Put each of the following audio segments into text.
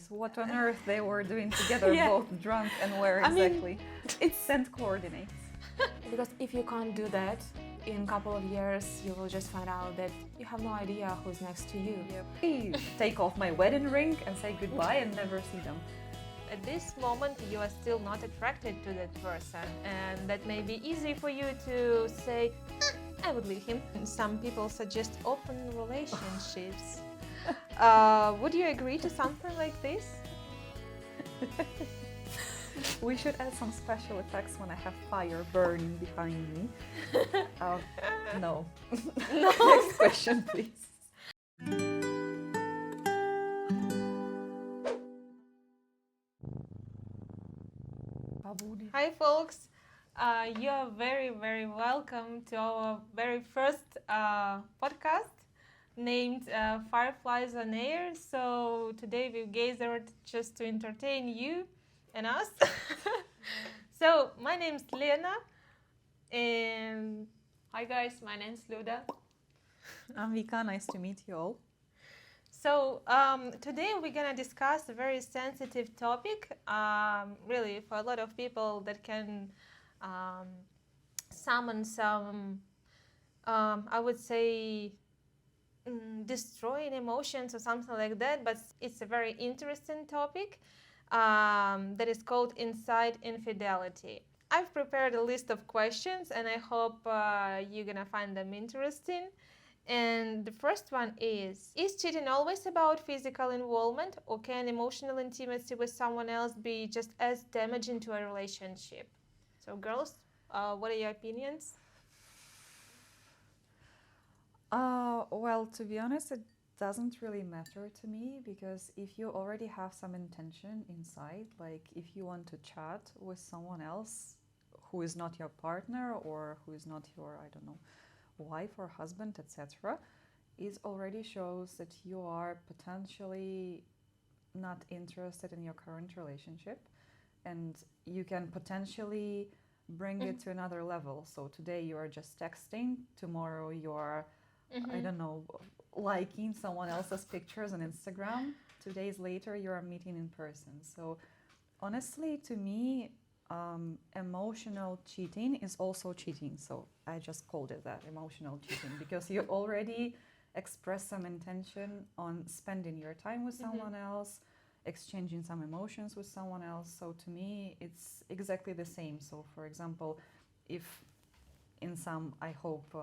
place. What on earth they were doing together, both drunk, and where exactly? It's Send coordinates. because if you can't do that, in a couple of years you will just find out that you have no idea who's next to you. I take off my wedding ring and say goodbye and never see them. At this moment, you are still not attracted to that person, and that may be easy for you to say, I would leave him. Some people suggest open relationships. Would you agree to something like this? We should add some special effects when I have fire burning behind me. No. No. Next question, please. Hi, folks. You're very, very welcome to our very first podcast named Firefliesonair. So today we've gathered just to entertain you and us. So my name's Lena, and Hi guys, my name's Luda. I'm Vika, nice to meet you all. so today we're gonna discuss a very sensitive topic, really for a lot of people that can summon some, I would say, destroying emotions or something like that, but it's a very interesting topic that is called infidelity. I've prepared a list of questions and I hope you're gonna find them interesting. And the first one is cheating always about physical involvement, or can emotional intimacy with someone else be just as damaging to a relationship? So girls, what are your opinions? Well, to be honest, it doesn't really matter to me, because if you already have some intention inside, like if you want to chat with someone else who is not your partner or who is not your, I don't know, wife or husband, etc., it already shows that you are potentially not interested in your current relationship, and you can potentially bring it to another level. So today you are just texting, tomorrow you are, I don't know, liking someone else's pictures on Instagram. 2 days later you are meeting in person. So honestly, to me, emotional cheating is also cheating. So I just called it that, emotional cheating, because you already express some intention on spending your time with someone else, exchanging some emotions with someone else. So to me, it's exactly the same. So for example, if in some, I hope,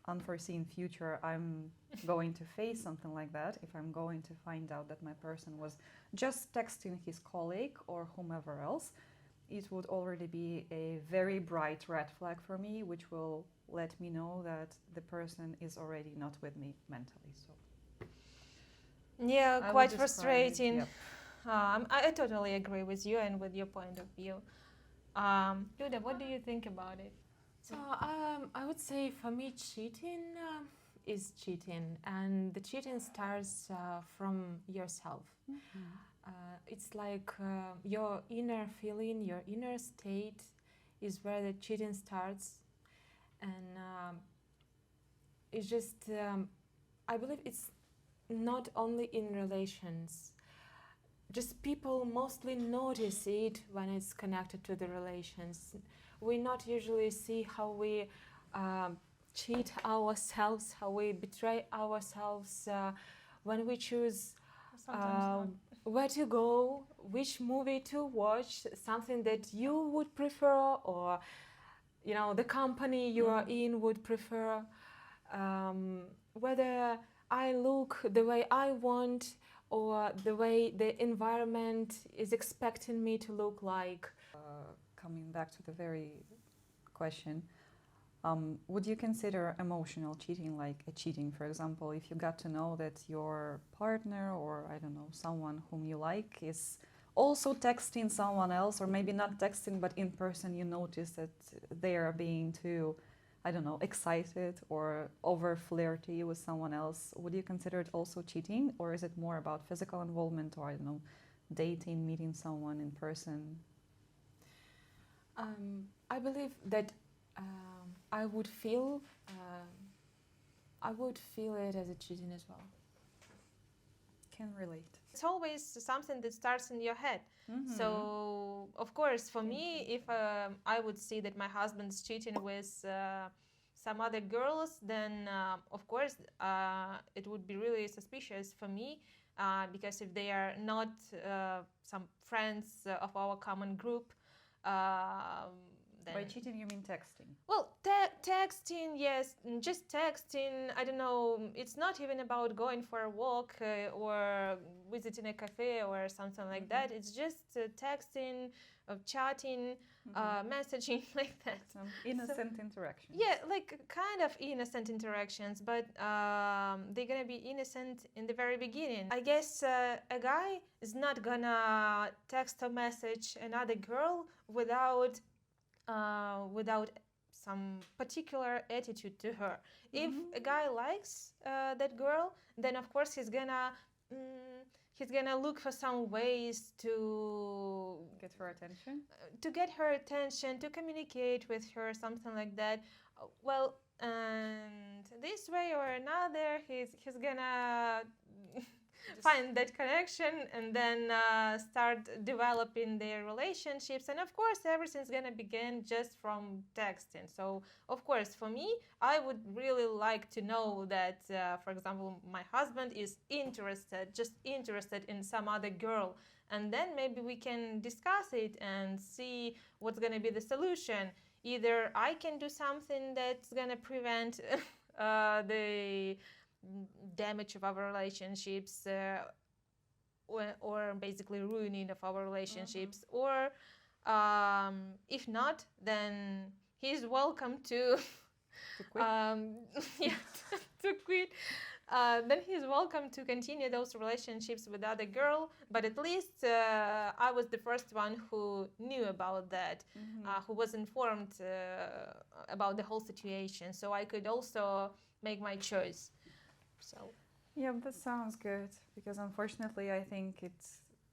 unforeseen future, I'm going to face something like that, if I'm going to find out that my person was just texting his colleague or whomever else, it would already be a very bright red flag for me, which will let me know that the person is already not with me mentally. So Yeah, I quite would describe it, frustrating. yep. I totally agree with you and with your point of view. Luda, what do you think about it? So I would say for me cheating is cheating, and the cheating starts from yourself. It's like your inner feeling, your inner state is where the cheating starts, and it's just I believe it's not only in relations. Just people mostly notice it when it's connected to the relations. We not usually see how we cheat ourselves, how we betray ourselves when we choose where to go, which movie to watch, something that you would prefer, or you know, the company you are in would prefer, whether I look the way I want or the way the environment is expecting me to look like. Coming back to the very question, would you consider emotional cheating like a cheating? For example, if you got to know that your partner, or I don't know, someone whom you like is also texting someone else, or maybe not texting, but in person you notice that they are being too, I don't know, excited or over flirty with someone else, would you consider it also cheating? Or is it more about physical involvement, or I don't know, dating, meeting someone in person? I believe that I would feel it as a cheating as well. Can relate. It's always something that starts in your head. So, of course, for me, if I would see that my husband's cheating with some other girls, then of course it would be really suspicious for me, because if they are not some friends of our common group, then... By cheating, you mean texting? Well, texting, yes, just texting. I don't know. It's not even about going for a walk or visiting a cafe or something like that. It's just texting, chatting, messaging, like that. Some innocent interactions. Yeah, like kind of innocent interactions, but they're gonna be innocent in the very beginning. I guess a guy is not gonna text or message another girl without some particular attitude to her. If a guy likes that girl, then of course he's gonna look for some ways to get her attention, to communicate with her, something like that. Well, and this way or another, he's gonna find that connection and then start developing their relationships. And of course, everything's gonna begin just from texting. So, of course, for me, I would really like to know that, for example, my husband is just interested in some other girl. And then maybe we can discuss it and see what's gonna be the solution. Either I can do something that's gonna prevent the damage of our relationships, or basically ruining of our relationships, or if not, then he's welcome to quit. To quit. Then he's welcome to continue those relationships with other girl, but at least I was the first one who knew about that, who was informed about the whole situation, so I could also make my choice. So yeah, that sounds good, because unfortunately I think it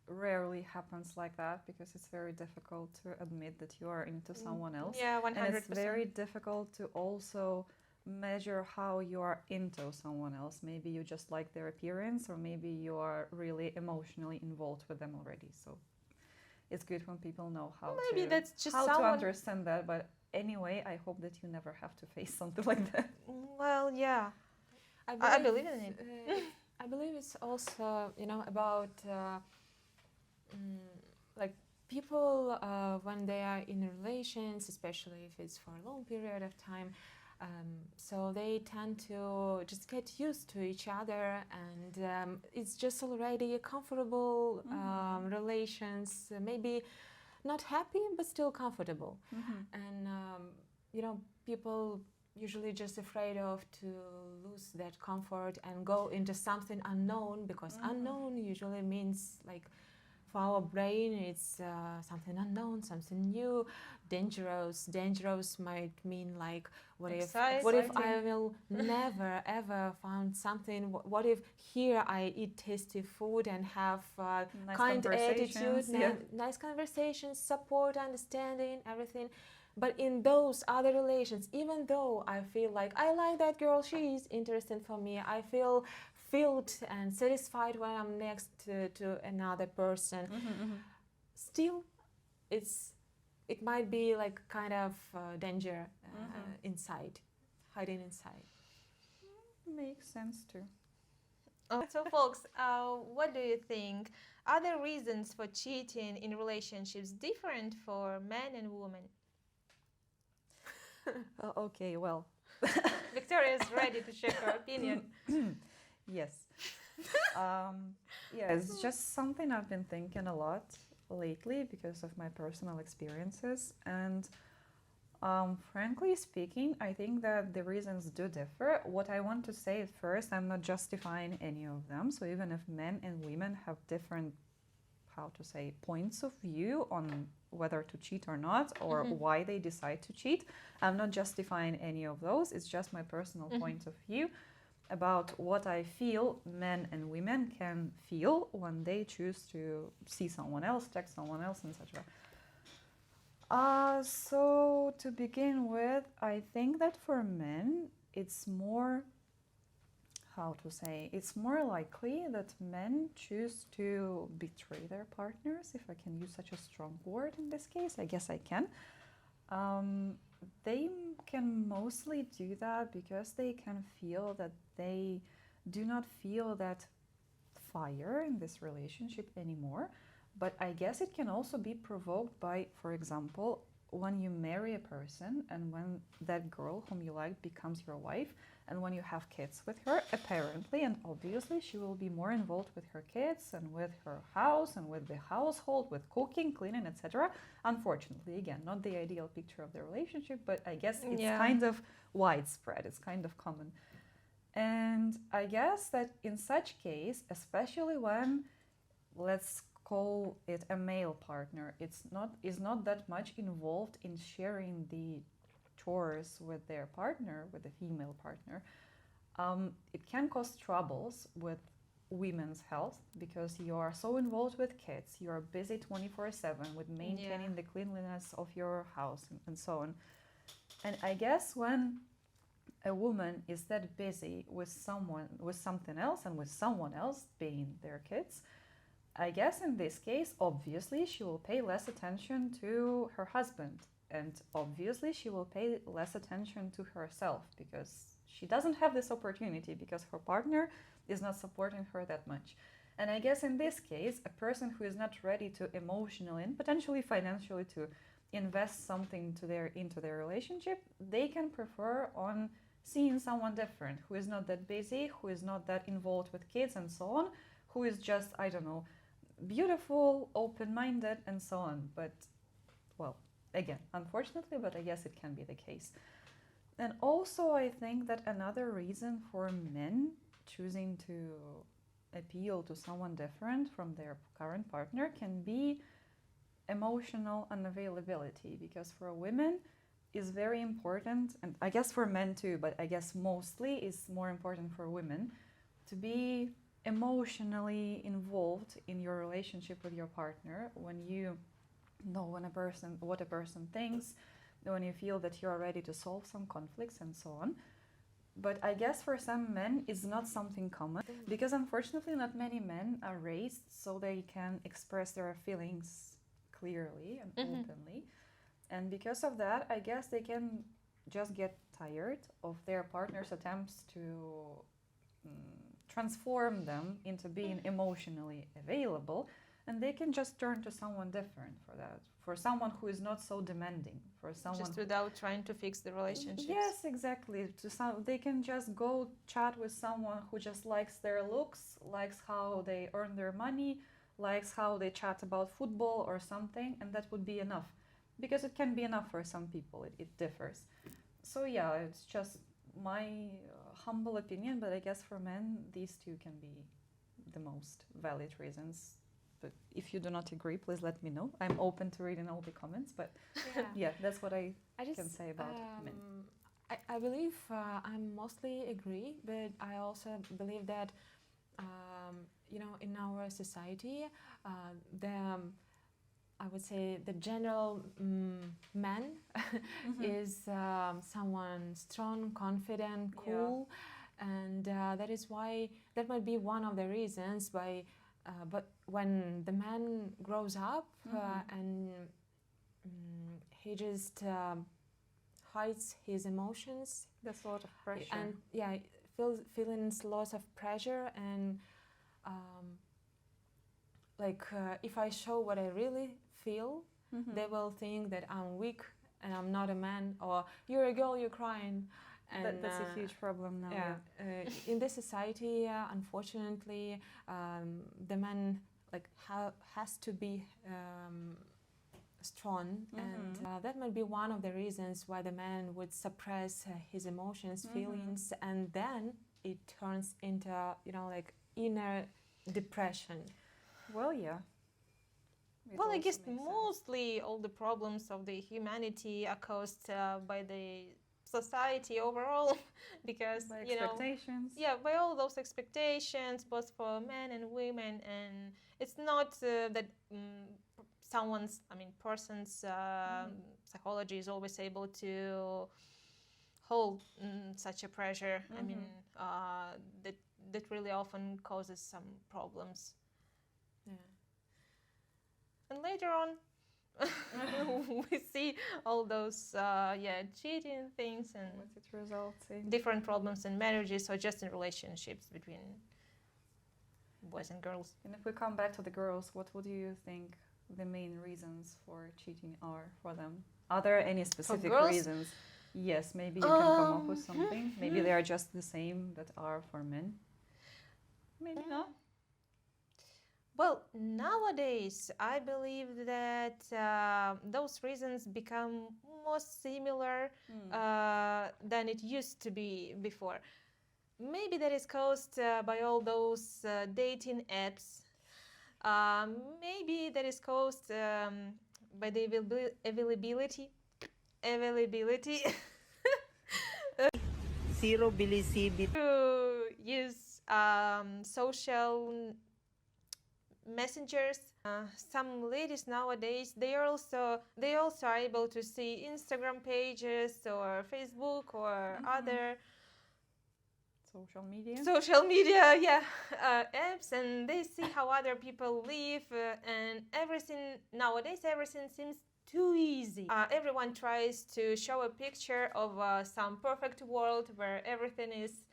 rarely happens like that, because it's very difficult to admit that you are into someone else. Yeah, 100%. And it's very difficult to also measure how you are into someone else. Maybe you just like their appearance, or maybe you are really emotionally involved with them already. So it's good when people know how to understand that. But anyway, I hope that you never have to face something like that. Well, yeah. I believe in it. I believe it's also, about like people when they are in relations, especially if it's for a long period of time. So they tend to just get used to each other, and it's just already a comfortable relations. Maybe not happy, but still comfortable. And people usually just afraid of to lose that comfort and go into something unknown, because unknown usually means, like, for our brain, it's something unknown, something new, dangerous. Dangerous might mean, like, what if I will never ever find something? What if here I eat tasty food and have kind attitude, nice conversations, support, understanding, everything. But in those other relations, even though I feel like I like that girl, she is interesting for me, I feel filled and satisfied when I'm next to another person, still it might be like kind of danger inside, hiding inside. Makes sense too. So folks, what do you think? Are there reasons for cheating in relationships different for men and women? Okay, well. Victoria is ready to share her opinion. Yes. Yeah, it's just something I've been thinking a lot lately because of my personal experiences. And frankly speaking, I think that the reasons do differ. What I want to say at first, I'm not justifying any of them. So even if men and women have different, points of view on whether to cheat or not, or why they decide to cheat, I'm not justifying any of those. It's just my personal point of view about what I feel men and women can feel when they choose to see someone else, text someone else, etc. So to begin with, I think that for men, it's more, how to say, it's more likely that men choose to betray their partners, if I can use such a strong word in this case. I guess I can. They can mostly do that because they can feel that they do not feel that fire in this relationship anymore. But I guess it can also be provoked by, for example, when you marry a person and when that girl whom you like becomes your wife, and when you have kids with her, apparently and obviously she will be more involved with her kids and with her house and with the household, with cooking, cleaning, etc. Unfortunately, again, not the ideal picture of the relationship, but I guess it's kind of widespread, it's kind of common. And I guess that in such case, especially when, let's call it a male partner, is not that much involved in sharing the chores with their partner, with the female partner, it can cause troubles with women's health because you are so involved with kids, you are busy 24/7 with maintaining the cleanliness of your house and so on. And I guess when a woman is that busy with something else and with someone else being their kids, I guess in this case, obviously, she will pay less attention to her husband. And obviously, she will pay less attention to herself because she doesn't have this opportunity because her partner is not supporting her that much. And I guess in this case, a person who is not ready to emotionally and potentially financially to invest something into their relationship, they can prefer on seeing someone different who is not that busy, who is not that involved with kids and so on, who is just, I don't know, beautiful, open-minded and so on. But, well, again, unfortunately, but I guess it can be the case. And also I think that another reason for men choosing to appeal to someone different from their current partner can be emotional unavailability, because for women is very important, and I guess for men too, but I guess mostly is more important for women to be emotionally involved in your relationship with your partner, when you know what a person thinks, when you feel that you are ready to solve some conflicts and so on. But I guess for some men it's not something common, because unfortunately not many men are raised so they can express their feelings clearly and openly. And because of that, I guess they can just get tired of their partner's attempts to transform them into being emotionally available, and they can just turn to someone different for that, for someone who is not so demanding, for someone just without trying to fix the relationships. Yes, exactly. They can just go chat with someone who just likes their looks, likes how they earn their money, likes how they chat about football or something, and that would be enough. Because it can be enough for some people, it differs. So yeah, it's just my humble opinion, but I guess for men, these two can be the most valid reasons. But if you do not agree, please let me know. I'm open to reading all the comments, but yeah, that's what I can say about men. I believe I mostly agree, but I also believe that, in our society, I would say the general man is someone strong, confident, cool, and that might be one of the reasons why. But when the man grows up and he just hides his emotions, that's a lot of pressure. And feeling lots of pressure, and if I show what I really feel, they will think that I'm weak and I'm not a man, or you're a girl, you're crying. And that's a huge problem now. In this society, unfortunately, the man has to be strong, and that might be one of the reasons why the man would suppress his emotions, feelings, and then it turns into inner depression. Well, yeah. Well, I guess mostly all the problems of the humanity are caused by the society overall, because by expectations. By all those expectations, both for men and women, and it's not that person's psychology is always able to hold such a pressure. I mean, that that really often causes some problems. Yeah. And later on, we see all those cheating things and What it results in. different problems in marriages or just in relationships between boys and girls. And if we come back to the girls, what would you think the main reasons for cheating are for them? Are there any specific girls? reasons? Yes, maybe you can come up with something. Maybe they are just the same that are for men. Maybe not. Well, nowadays, I believe that those reasons become more similar than it used to be before. Maybe that is caused by all those dating apps. Maybe that is caused by the availability. To use social messengers. Some ladies nowadays they also are able to see Instagram pages or Facebook or other Social media. Apps, and they see how other people live, and everything seems too easy. Everyone tries to show a picture of some perfect world where everything is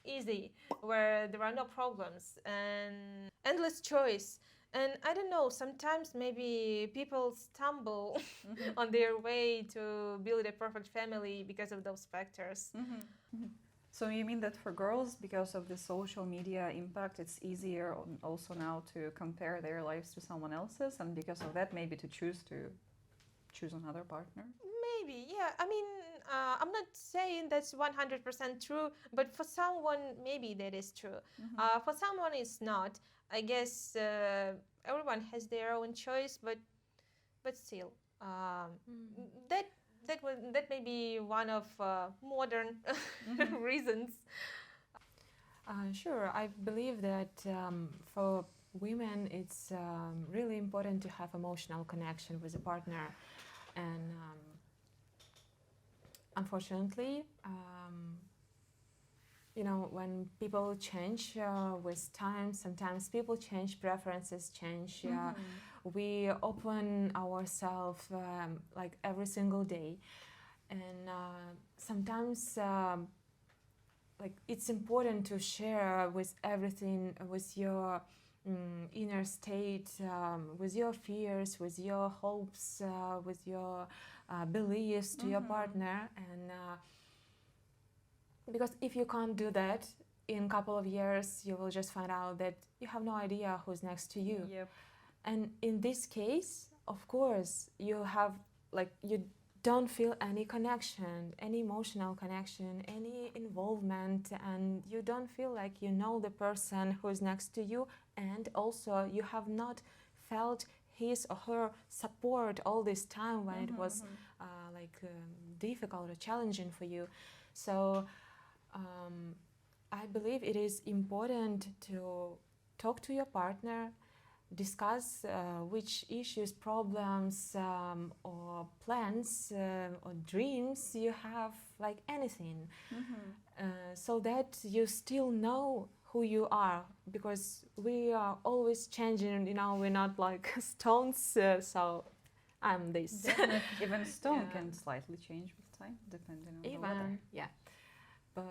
easy, where there are no problems and endless choice. And I don't know, sometimes maybe people stumble on their way to build a perfect family because of those factors. So you mean that for girls, because of the social media impact, it's easier also now to compare their lives to someone else's, and because of that, maybe to choose another partner? Maybe, yeah. I mean, I'm not saying that's 100% true, but for someone, maybe that is true. For someone, it's not. I guess everyone has their own choice, but still, that may be one of modern reasons. Sure, I believe that for women it's really important to have emotional connection with a partner, and unfortunately, when people change with time, sometimes people change, preferences change. We open ourselves like every single day, and sometimes like it's important to share with everything, with your inner state, with your fears, with your hopes, with your beliefs to your partner. And because if you can't do that, in a couple of years you will just find out that you have no idea who's next to you. Yep. And in this case, of course, you don't feel any connection, any emotional connection, any involvement, and you don't feel like you know the person who's next to you, and also you have not felt his or her support all this time when it was difficult or challenging for you. So I believe it is important to talk to your partner, discuss which issues, problems, or plans or dreams you have, like anything, so that you still know who you are, because we are always changing, we're not like stones, so I'm this. Even stone can slightly change with time, depending on the weather. Yeah. But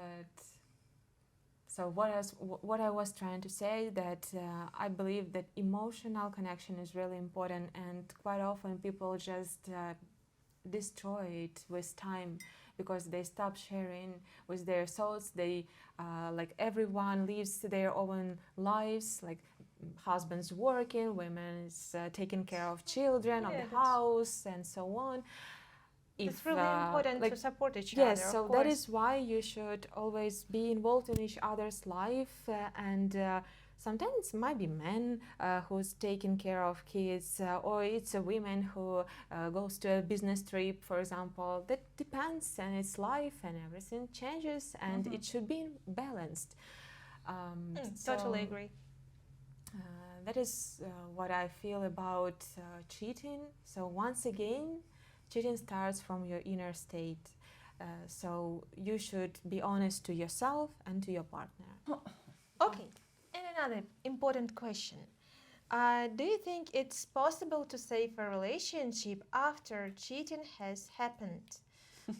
so what I was trying to say, that I believe that emotional connection is really important, and quite often people just destroy it with time because they stop sharing with their thoughts. They like everyone lives their own lives, like husbands working, women is taking care of children, of the house, and so on. It's really important to support each yes, other. so that is why you should always be involved in each other's life, and sometimes it might be men who's taking care of kids, or it's a woman who goes to a business trip, for example. That depends, and it's life, and everything changes, and it should be balanced. Totally agree. That is what I feel about cheating. So once again, cheating starts from your inner state. So you should be honest to yourself and to your partner. Okay, and another important question. Do you think it's possible to save a relationship after cheating has happened?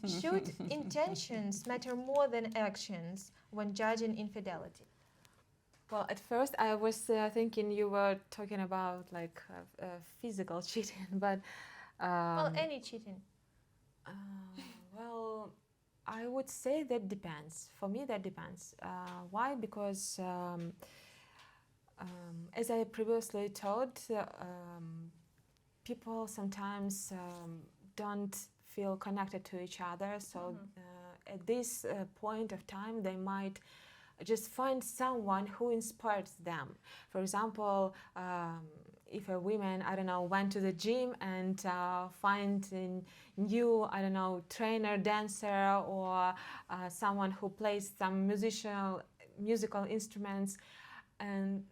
Should intentions matter more than actions when judging infidelity? Well, at first I was thinking you were talking about like physical cheating, but Well, um, any cheating. uh, well, I would say that depends. For me, that depends. Why? Because as I previously told, people sometimes don't feel connected to each other. So at this point of time, they might just find someone who inspires them. For example, if a woman, I don't know, went to the gym and find a new, I don't know, trainer, dancer, or someone who plays some musical instruments, and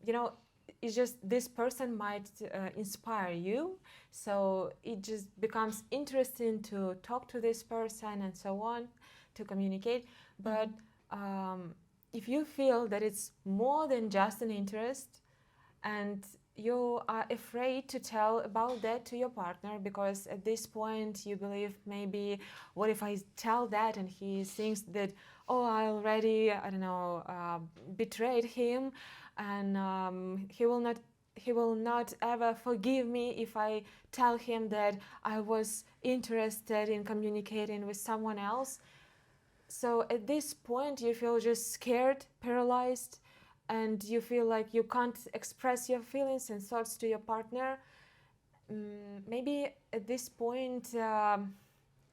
you know, it's just this person might inspire you, so it just becomes interesting to talk to this person and so on, to communicate. But if you feel that it's more than just an interest, and you are afraid to tell about that to your partner, because at this point you believe, maybe, what if I tell that and he thinks that, oh, I already, I don't know, betrayed him, and he will not ever forgive me if I tell him that I was interested in communicating with someone else. So at this point you feel just scared, paralyzed, and you feel like you can't express your feelings and thoughts to your partner. Maybe at this point, I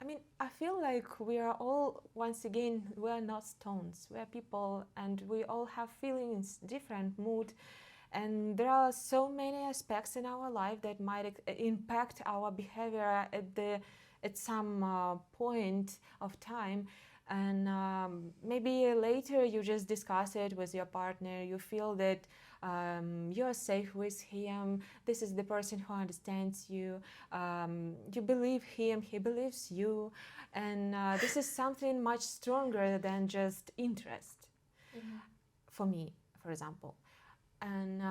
mean, I feel like we are all, once again, we are not stones. We are people, and we all have feelings, different mood, and there are so many aspects in our life that might impact our behavior at some point of time. And maybe later you just discuss it with your partner. You feel that you're safe with him. This is the person who understands you. You believe him, he believes you. And this is something much stronger than just interest, for me, for example. And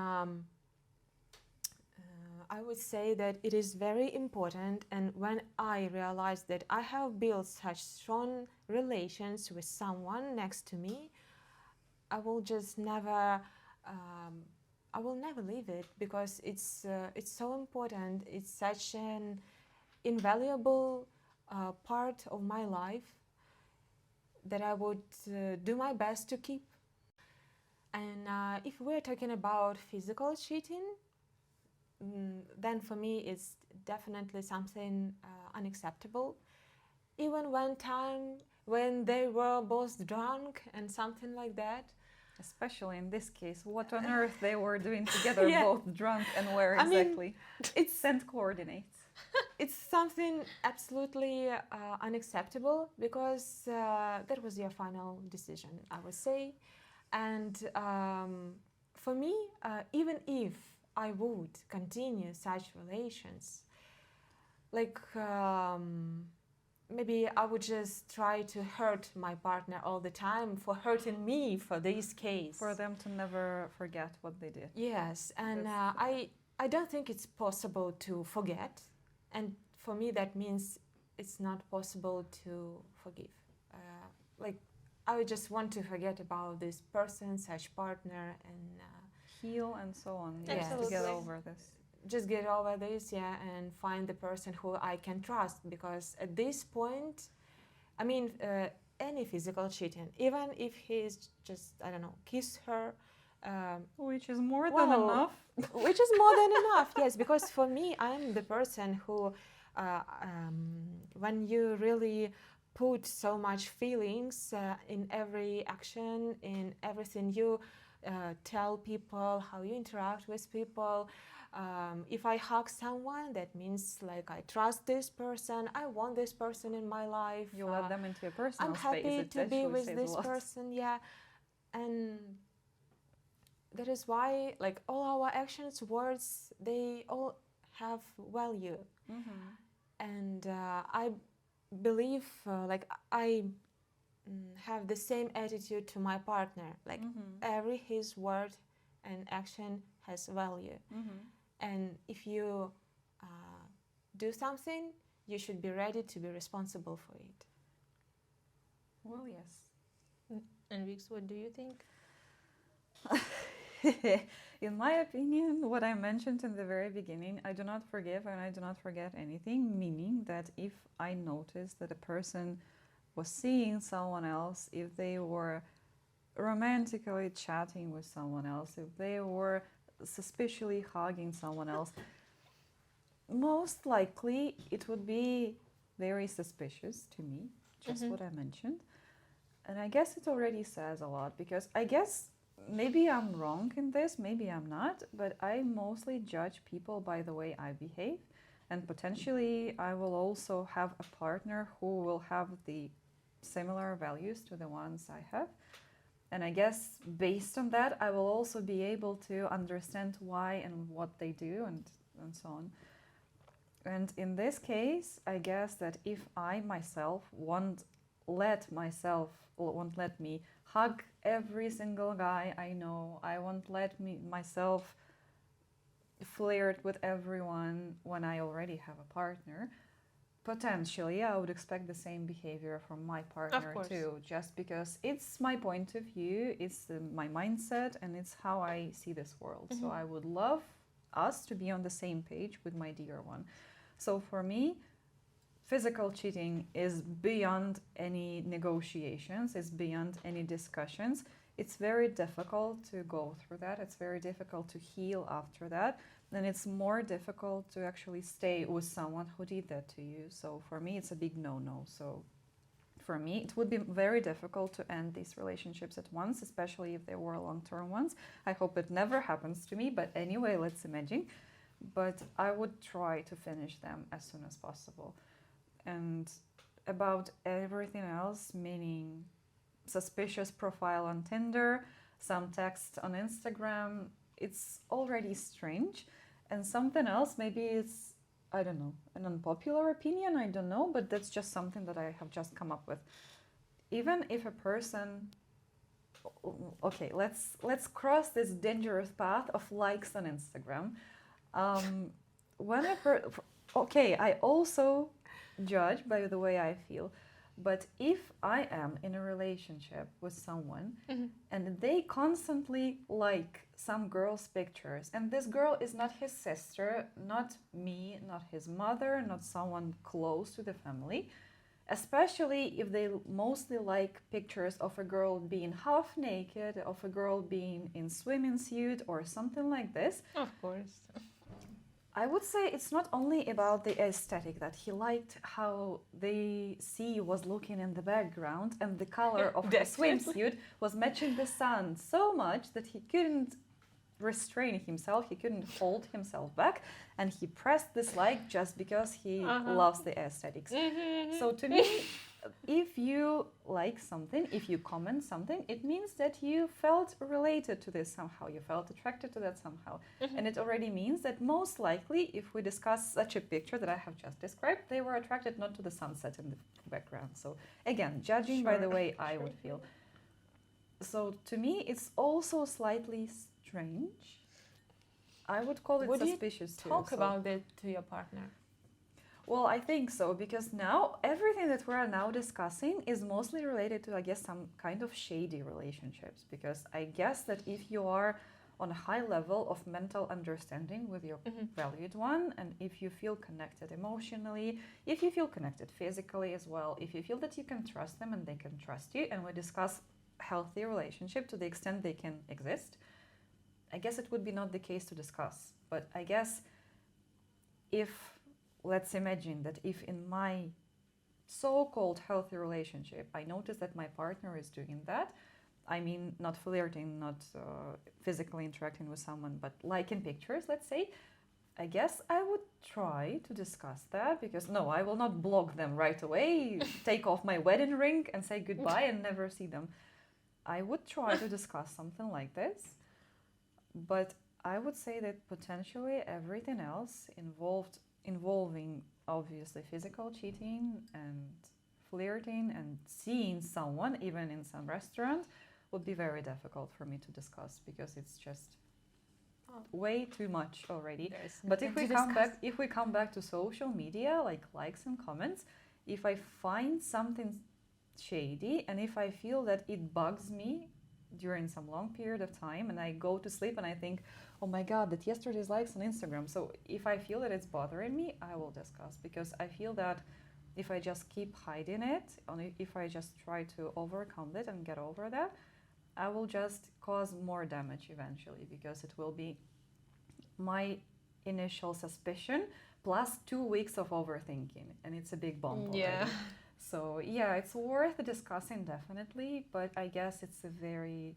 I would say that it is very important, and when I realized that I have built such strong relations with someone next to me, I will just never, I will never leave it, because it's so important. It's such an invaluable part of my life that I would do my best to keep. And if we're talking about physical cheating, then for me it's definitely something unacceptable. Even one time when they were both drunk and something like that. Especially in this case, what on earth they were doing together, Yeah. both drunk, and where I mean, exactly? it's Send coordinates. it's something absolutely unacceptable, because that was your final decision, I would say. And for me, even if I would continue such relations, like maybe I would just try to hurt my partner all the time for hurting me for this case. For them to never forget what they did. Yes, and That's I don't think it's possible to forget, and for me that means it's not possible to forgive. Like, I just want to forget about this person, such partner, and Heal and so on. Yes. Yes, to get Absolutely. over this. just get over this, yeah, and find the person who I can trust. Because at this point, I mean, any physical cheating, even if he's just, I don't know, kiss her, Which is more than well, enough. which is more than enough, yes, because for me, I'm the person who, when you really put so much feelings in every action, in everything you tell people, how you interact with people. If I hug someone, that means like I trust this person, I want this person in my life. You let them into your personal I'm space. happy It to be actually with says a this lot. person, yeah. And that is why, like, all our actions, words, they all have value. Mm-hmm. And I believe, like, I have the same attitude to my partner. Like every his word and action has value. And if you do something, you should be ready to be responsible for it. Well, yes. And Vix, what do you think? In my opinion, what I mentioned in the very beginning, I do not forgive and I do not forget anything, meaning that if I notice that a person was seeing someone else, if they were romantically chatting with someone else, if they were suspiciously hugging someone else, most likely it would be very suspicious to me, just what I mentioned. And I guess it already says a lot, because I guess maybe I'm wrong in this, maybe I'm not, but I mostly judge people by the way I behave. And potentially I will also have a partner who will have the similar values to the ones I have. And I guess based on that, I will also be able to understand why and what they do and so on. And in this case, I guess that if I myself won't let me hug every single guy I know, I won't let myself flirt with everyone when I already have a partner, potentially I would expect the same behavior from my partner too, just because it's my point of view, it's my mindset, and it's how I see this world. So I would love us to be on the same page with my dear one. So for me, physical cheating is beyond any negotiations, it's beyond any discussions. It's very difficult to go through that. It's very difficult to heal after that. And it's more difficult to actually stay with someone who did that to you. So for me, it's a big no-no. So for me, it would be very difficult to end these relationships at once, especially if they were long-term ones. I hope it never happens to me, but anyway, let's imagine. But I would try to finish them as soon as possible. And about everything else, meaning suspicious profile on Tinder, some text on Instagram, it's already strange. And something else, maybe it's, I don't know, an unpopular opinion, I don't know, but that's just something that I have just come up with. Even if a person, okay, let's cross this dangerous path of likes on Instagram. Okay, I also judge by the way I feel. But if I am in a relationship with someone and they constantly like some girl's pictures, and this girl is not his sister, not me, not his mother, not someone close to the family, especially if they mostly like pictures of a girl being half naked, of a girl being in swimming suit or something like this. Of course. I would say it's not only about the aesthetic, that he liked how the sea was looking in the background and the color of the swimsuit was matching the sun so much that he couldn't restrain himself, he couldn't hold himself back, and he pressed this like just because he loves the aesthetics. So to me, if you like something, if you comment something, it means that you felt related to this somehow, you felt attracted to that somehow. And it already means that most likely, if we discuss such a picture that I have just described, they were attracted not to the sunset in the background. So again, judging by the way I would feel. So to me, it's also slightly strange. I would call it suspicious too. Would you talk about it to your partner? Well, I think so, because now everything that we're now discussing is mostly related to, I guess, some kind of shady relationships. Because I guess that if you are on a high level of mental understanding with your valued one, and if you feel connected emotionally, if you feel connected physically as well, if you feel that you can trust them and they can trust you, and we discuss healthy relationship to the extent they can exist, I guess it would be not the case to discuss. But I guess let's imagine that if in my so-called healthy relationship, I notice that my partner is doing that, I mean, not flirting, not physically interacting with someone, but liking pictures, let's say, I guess I would try to discuss that, because no, I will not block them right away, take off my wedding ring and say goodbye and never see them. I would try to discuss something like this, but I would say that potentially everything else involving obviously physical cheating and flirting and seeing someone, even in some restaurant, would be very difficult for me to discuss because it's just way too much already. But if we come back to social media, like likes and comments, if I find something shady and if I feel that it bugs me during some long period of time and I go to sleep and I think, oh my god, that yesterday's likes on Instagram. So if I feel that it's bothering me, I will discuss, because I feel that if I just keep hiding it, if I just try to overcome it and get over that, I will just cause more damage eventually, because it will be my initial suspicion plus 2 weeks of overthinking, and it's a big bomb already. Yeah. So yeah, it's worth discussing definitely, but I guess it's a very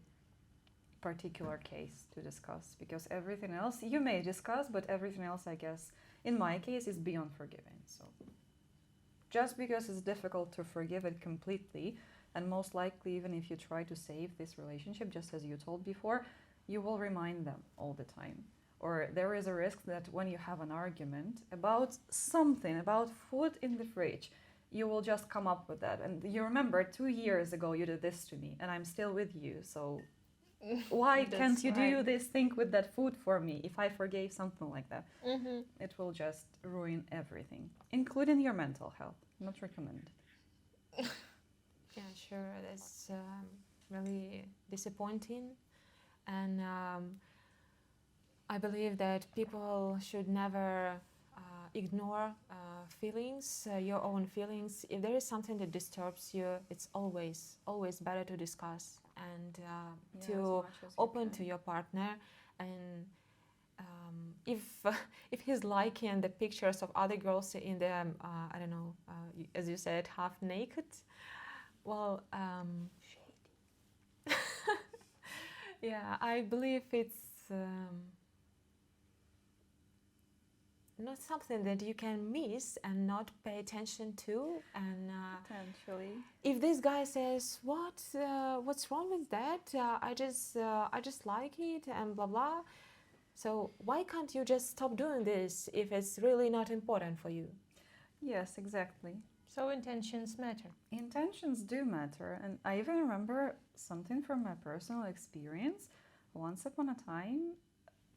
particular case to discuss, because everything else you may discuss, but everything else, I guess, in my case, is beyond forgiving. So just because it's difficult to forgive it completely, and most likely even if you try to save this relationship, just as you told before, you will remind them all the time. Or there is a risk that when you have an argument about something, about food in the fridge, you will just come up with that. And you remember 2 years ago you did this to me and I'm still with you. So why can't you do this thing with that food for me if I forgave something like that? Mm-hmm. It will just ruin everything, including your mental health. Not recommended. Yeah, sure. That's really disappointing. And I believe that people should never ignore feelings, your own feelings. If there is something that disturbs you, it's always better to discuss and to open to your partner. And if he's liking the pictures of other girls in the I don't know, as you said, half naked, well, yeah, I believe it's not something that you can miss and not pay attention to. And Potentially. if this guy says, what's wrong with that? I just like it and blah blah. So why can't you just stop doing this if it's really not important for you? Yes, exactly. So intentions matter. Intentions do matter. And I even remember something from my personal experience. Once upon a time,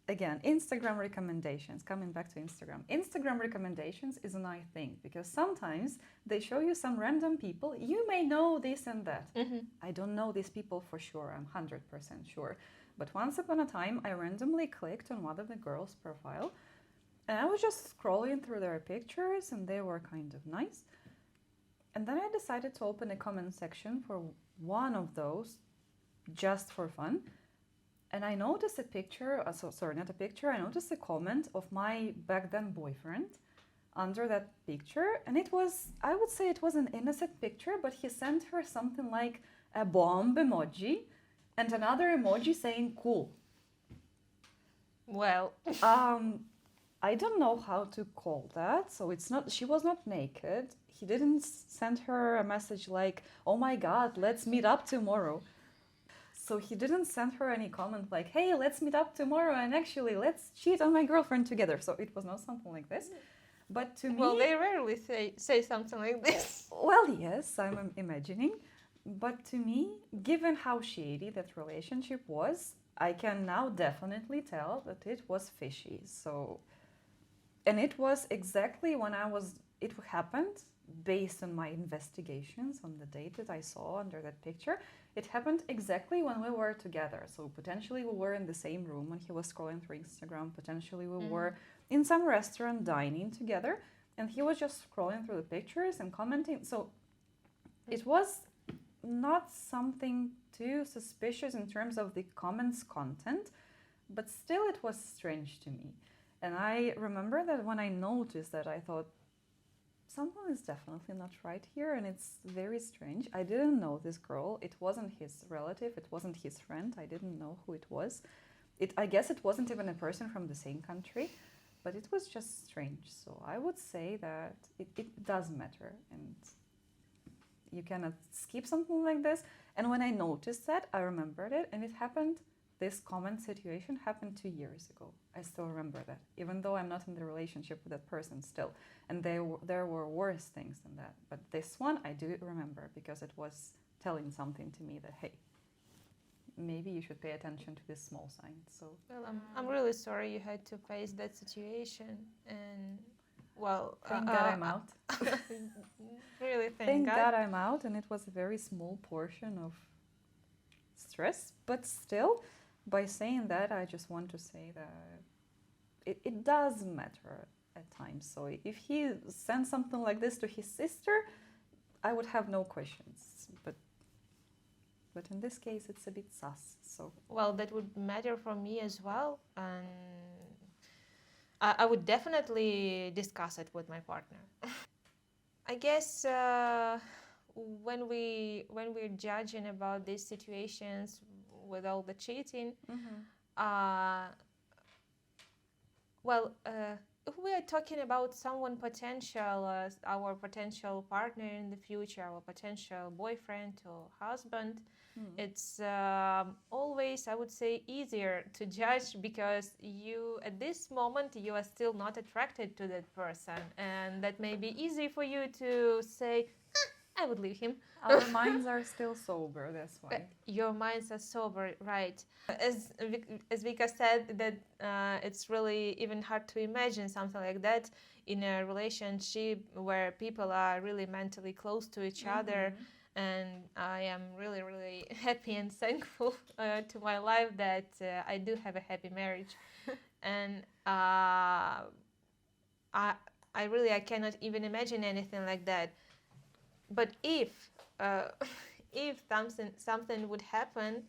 again, Instagram recommendations, coming back to Instagram. Instagram recommendations is a nice thing because sometimes they show you some random people. You may know this and that. Mm-hmm. I don't know these people for sure. I'm 100% sure. But once upon a time, I randomly clicked on one of the girls' profile and I was just scrolling through their pictures and they were kind of nice. And then I decided to open a comment section for one of those just for fun. And I noticed a picture, I noticed a comment of my back then boyfriend under that picture. And it was, I would say it was an innocent picture, but he sent her something like a bomb emoji and another emoji saying cool. Well, I don't know how to call that. So it's not, she was not naked. He didn't send her a message like, oh my God, let's meet up tomorrow. So he didn't send her any comment like, hey, let's meet up tomorrow and actually let's cheat on my girlfriend together. So it was not something like this. But to me... Well, they rarely say something like this. Well, yes, I'm imagining. But to me, given how shady that relationship was, I can now definitely tell that it was fishy. So, and it was exactly when it happened based on my investigations on the date that I saw under that picture. It happened exactly when we were together. So potentially we were in the same room when he was scrolling through Instagram. Potentially we were in some restaurant dining together and he was just scrolling through the pictures and commenting. So it was not something too suspicious in terms of the comments content, but still it was strange to me. And I remember that when I noticed that, I thought, something is definitely not right here and it's very strange. I didn't know this girl. It wasn't his relative. It wasn't his friend. I didn't know who it was. I guess it wasn't even a person from the same country, but it was just strange. So I would say that it does matter and you cannot skip something like this. And when I noticed that, I remembered it and it happened this common situation happened 2 years ago. I still remember that, even though I'm not in the relationship with that person still. And there were worse things than that. But this one I do remember because it was telling something to me that, hey, maybe you should pay attention to this small sign. So, Well, I'm really sorry you had to face that situation, and well, thank God I'm out. Really, Thank God I'm out, and it was a very small portion of stress. But still, by saying that, I just want to say that it does matter at times. So if he sends something like this to his sister, I would have no questions. But in this case, it's a bit sus. So well, that would matter for me as well, and I would definitely discuss it with my partner. I guess when we're judging about these situations with all the cheating, if we are talking about someone potential, our potential partner in the future, our potential boyfriend or husband, it's always, I would say, easier to judge because you, at this moment, you are still not attracted to that person, and that may be easy for you to say, I would leave him. our minds are still sober, that's why. Your minds are sober, right. As Vika said, that it's really even hard to imagine something like that in a relationship where people are really mentally close to each other. And I am really, really happy and thankful to my life that I do have a happy marriage. And I cannot even imagine anything like that. But if something would happen,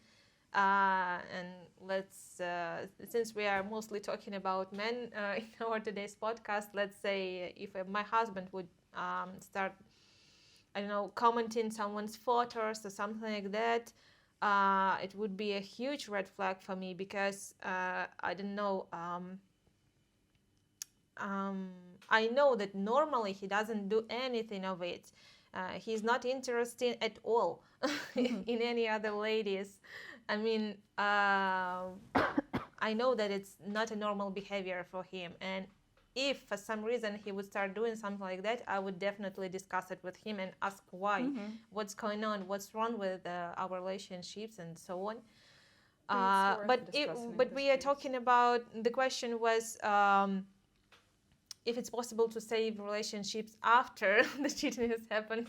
and let's since we are mostly talking about men in our today's podcast, let's say if my husband would start, I don't know, commenting someone's photos or something like that, it would be a huge red flag for me because I don't know. I know that normally he doesn't do anything of it. He's not interested at all in any other ladies. I mean, I know that it's not a normal behavior for him. And if for some reason he would start doing something like that, I would definitely discuss it with him and ask why, what's going on, what's wrong with our relationships and so on. But we are talking about, the question was, if it's possible to save relationships after the cheating has happened.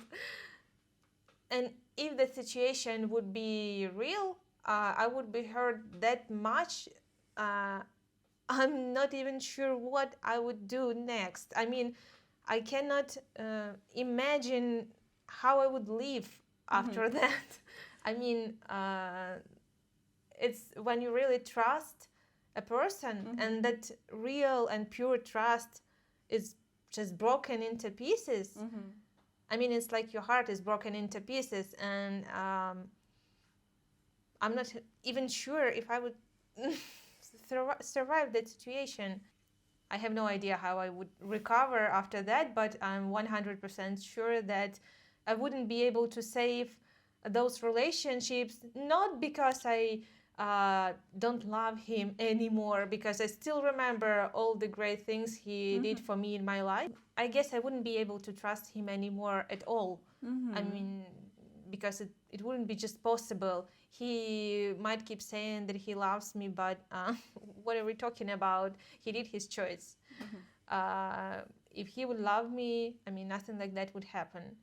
And if the situation would be real, I would be hurt that much. I'm not even sure what I would do next. I mean, I cannot imagine how I would live after that. I mean, it's when you really trust a person and that real and pure trust is just broken into pieces. I mean, it's like your heart is broken into pieces, and I'm not even sure if I would survive that situation. I have no idea how I would recover after that, but I'm 100% sure that I wouldn't be able to save those relationships, not because I don't love him anymore, because I still remember all the great things he did for me in my life. I guess I wouldn't be able to trust him anymore at all. I mean, because it wouldn't be just possible. He might keep saying that he loves me, but what are we talking about? He did his choice. If he would love me, I mean, nothing like that would happen.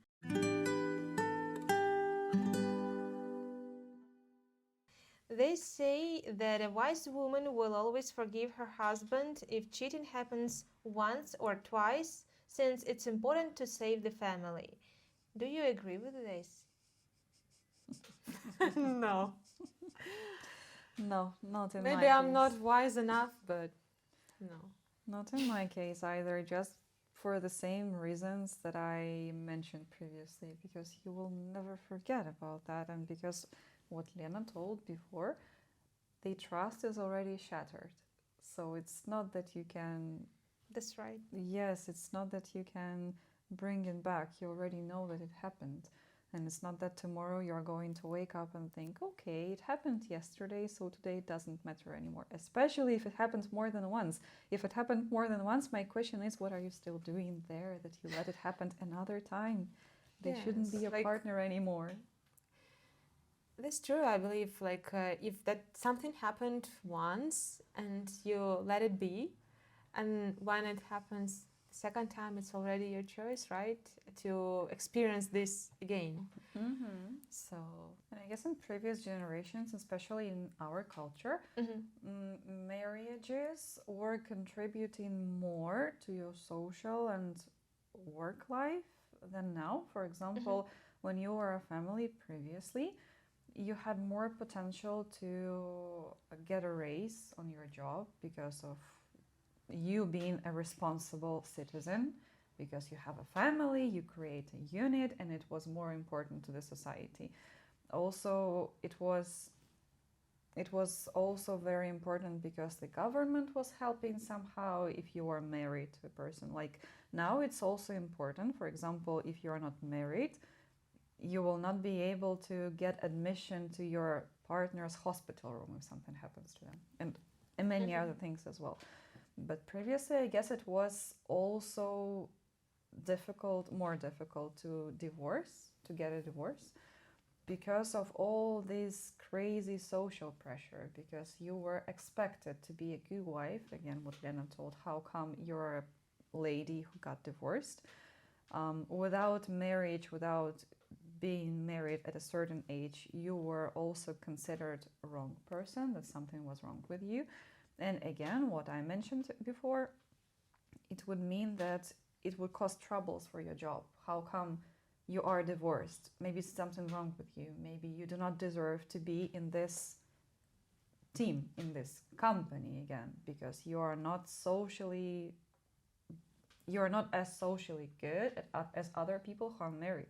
They say that a wise woman will always forgive her husband if cheating happens once or twice, since it's important to save the family. Do you agree with this? No. No, not in my case. Maybe I'm not wise enough, but no. Not in my case either, just for the same reasons that I mentioned previously, because you will never forget about that, and because what Lena told before, the trust is already shattered. So it's not that you can... That's right. Yes, it's not that you can bring it back. You already know that it happened. And it's not that tomorrow you're going to wake up and think, okay, it happened yesterday, so today it doesn't matter anymore. Especially if it happens more than once. If it happened more than once, my question is, what are you still doing there that you let it happen another time? They shouldn't be Yes, your like- partner anymore. That's true. I believe like if that something happened once and you let it be, and when it happens the second time, it's already your choice, right? To experience this again. Mm-hmm. So And I guess in previous generations, especially in our culture, marriages were contributing more to your social and work life than now. For example, when you were a family previously, you had more potential to get a raise on your job because of you being a responsible citizen, because you have a family, you create a unit, and it was more important to the society. Also, it was also very important because the government was helping somehow if you were married to a person. Like now it's also important, for example, if you're not married, you will not be able to get admission to your partner's hospital room if something happens to them, and many other things as well. But previously, I guess it was also more difficult to get a divorce, because of all this crazy social pressure, because you were expected to be a good wife. Again, what Lena told, how come you're a lady who got divorced? Without marriage, without being married at a certain age, you were also considered a wrong person, that something was wrong with you. And again, what I mentioned before, it would mean that it would cause troubles for your job. How come you are divorced? Maybe something's wrong with you. Maybe you do not deserve to be in this team, in this company again, because you are not as socially good as other people who are married.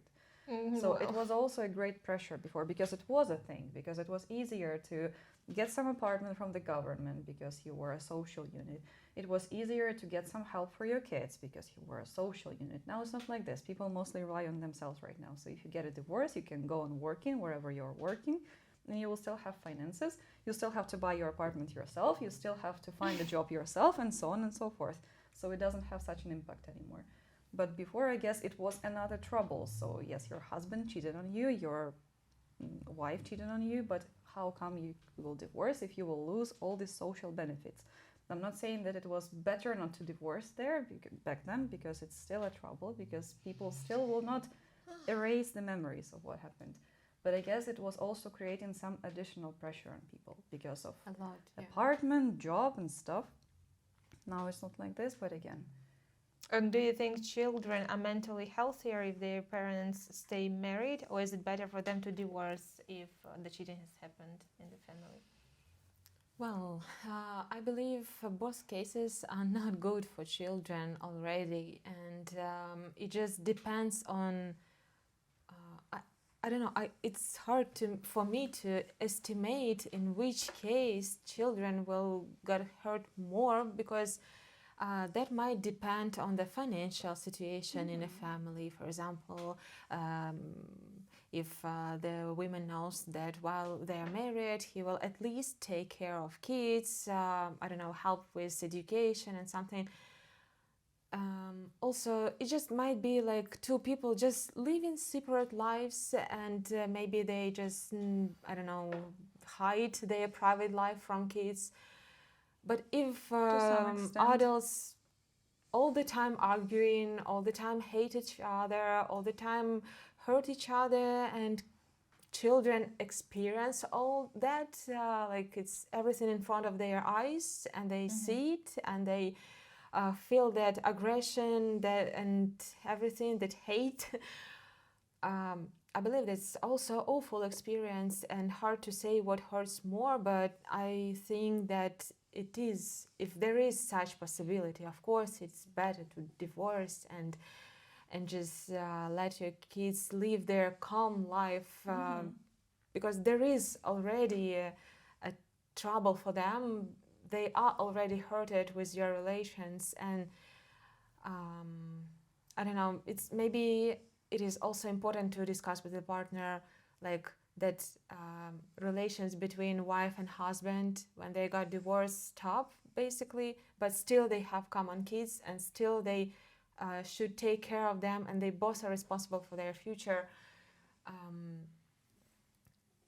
So it was also a great pressure before, because it was a thing, because it was easier to get some apartment from the government because you were a social unit. It was easier to get some help for your kids because you were a social unit. Now it's not like this. People mostly rely on themselves right now. So if you get a divorce, you can go on working wherever you're working, and you will still have finances. You still have to buy your apartment yourself. You still have to find a job yourself, and so on and so forth. So it doesn't have such an impact anymore. But before, I guess, it was another trouble. So yes, your husband cheated on you, your wife cheated on you, but how come you will divorce if you will lose all these social benefits? I'm not saying that it was better not to divorce back then, because it's still a trouble, because people still will not erase the memories of what happened. But I guess it was also creating some additional pressure on people because of a lot. Yeah. apartment, job, and stuff. Now it's not like this, but again. And do you think children are mentally healthier if their parents stay married, or is it better for them to divorce if the cheating has happened in the family? Well, I believe both cases are not good for children already, and it just depends on. I don't know. It's hard for me to estimate in which case children will get hurt more, because that might depend on the financial situation in a family. For example, if the woman knows that while they are married, he will at least take care of kids, I don't know, help with education and something. Also, it just might be like two people just living separate lives, and maybe they just, I don't know, hide their private life from kids. But if adults all the time arguing, all the time hate each other, all the time hurt each other, and children experience all that, like it's everything in front of their eyes, and they see it, and they feel that aggression, and everything, that hate. I believe that's also awful experience and hard to say what hurts more, but I think that it is, if there is such possibility, of course it's better to divorce and just let your kids live their calm life, because there is already a trouble for them. They are already hurted with your relations, and I don't know, it's maybe it is also important to discuss with the partner, like that relations between wife and husband when they got divorced stop basically, but still they have common kids and still they should take care of them, and they both are responsible for their future.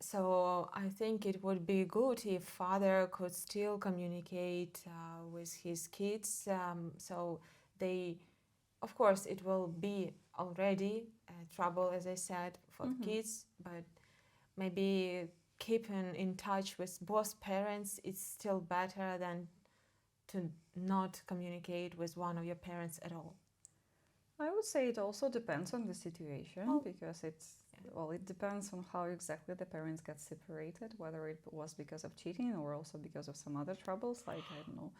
So I think it would be good if father could still communicate with his kids. So they, of course, it will be already trouble, as I said, for the kids, but maybe keeping in touch with both parents is still better than to not communicate with one of your parents at all. I would say it also depends on the situation, because it depends on how exactly the parents get separated, whether it was because of cheating or also because of some other troubles, like, I don't know,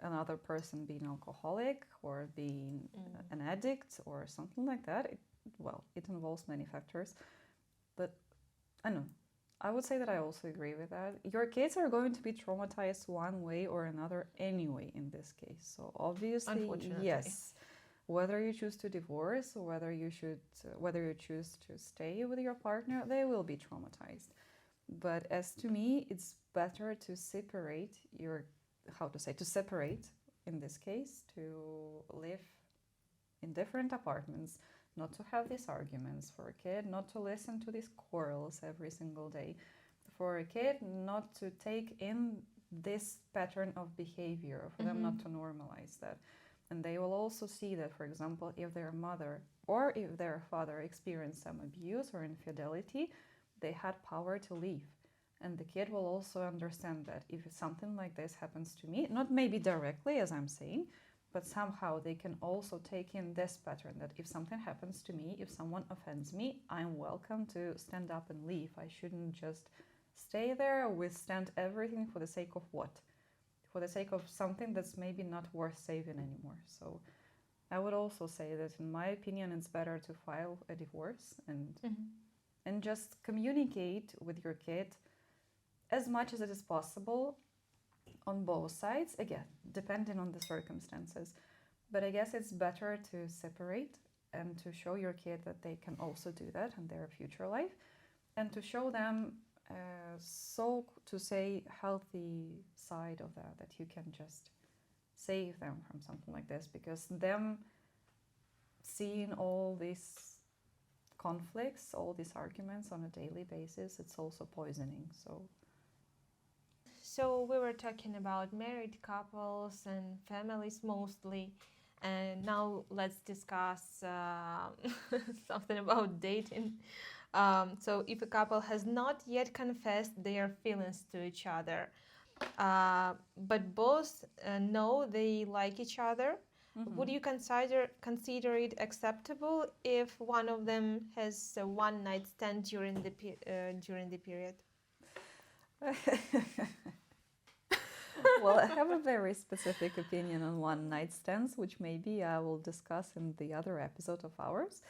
another person being alcoholic or being an addict or something like that. It involves many factors, but I don't know. I would say that I also agree with that. Your kids are going to be traumatized one way or another anyway in this case. So obviously, Unfortunately. yes, whether you choose to divorce or whether you choose to stay with your partner, they will be traumatized. But as to me, it's better to separate in this case, to live in different apartments, not to have these arguments, for a kid not to listen to these quarrels every single day, for a kid not to take in this pattern of behavior, for them not to normalize that. And they will also see that, for example, if their mother or if their father experienced some abuse or infidelity, they had power to leave. And the kid will also understand that if something like this happens to me, not maybe directly as I'm saying, but somehow they can also take in this pattern that if something happens to me, if someone offends me, I'm welcome to stand up and leave. I shouldn't just stay there, withstand everything for the sake of what? For the sake of something that's maybe not worth saving anymore. So I would also say that in my opinion, it's better to file a divorce and just communicate with your kid as much as it is possible on both sides, again, depending on the circumstances. But I guess it's better to separate and to show your kid that they can also do that in their future life, and to show them so to say healthy side of that you can just save them from something like this, because them seeing all these conflicts, all these arguments on a daily basis, it's also poisoning. So we were talking about married couples and families mostly, and now let's discuss something about dating. So if a couple has not yet confessed their feelings to each other, but both know they like each other, would you consider it acceptable if one of them has a one-night stand during the period? Well, I have a very specific opinion on one-night stands, which maybe I will discuss in the other episode of ours.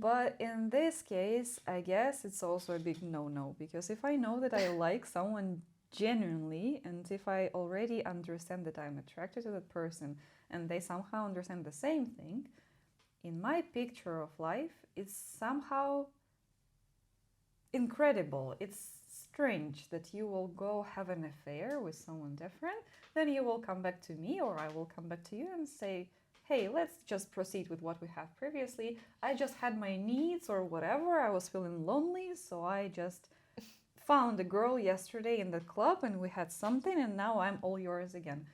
But in this case, I guess it's also a big no-no, because if I know that I like someone genuinely, and if I already understand that I'm attracted to that person and they somehow understand the same thing, in my picture of life, it's somehow incredible. It's strange that you will go have an affair with someone different, then you will come back to me or I will come back to you and say, hey, let's just proceed with what we have previously. I just had my needs or whatever. I was feeling lonely, so I just found a girl yesterday in the club and we had something, and now I'm all yours again.